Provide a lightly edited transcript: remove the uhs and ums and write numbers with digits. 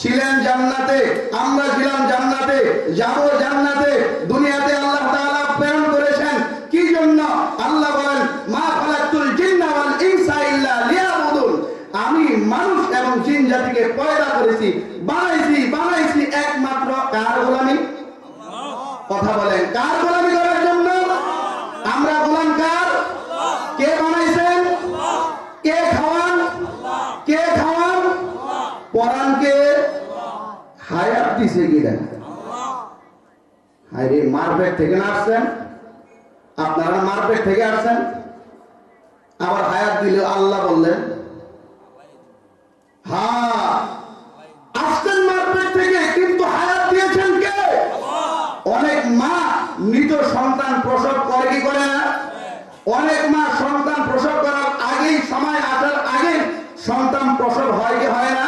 ছিলেন জান্নাতে, আমরা ছিলাম জান্নাতে, যাব জান্নাতে। দুনিয়াতে আল্লাহ তাআলা প্রেরণ করেছেন কি জন্য? আল্লাহ বলেন মা খালাকতুল জিন্না ওয়াল ইনসা ইল্লা লিয়াবুদুন, আমি মানুষ এবং জিন জাতিকে পয়দা করেছি, বানাইছি একমাত্র কার গোলামি? কথা বলেন, কার গোলামি করার জন্য? আমরা গোলাম কার? কে বানাইছেন? কে খাওয়ান? কে খাওয়ান? পরানকে হায়াত দিছে কিনা? হায়রে, মারপেট থেকে না আসছেন? আপনারা মারপেট থেকে আসছেন, আবার হায়াত দিলে আল্লাহ বললেন? হ্যাঁ, আসছেন মারপেট থেকে, কিন্তু হায়াত দিয়েছেন কে? অনেক মা মৃত সন্তান প্রসব করে কি করে না? অনেক মা সন্তান প্রসব করার আগেই, সময় আসার আগে সন্তান প্রসব হয় কি হয় না?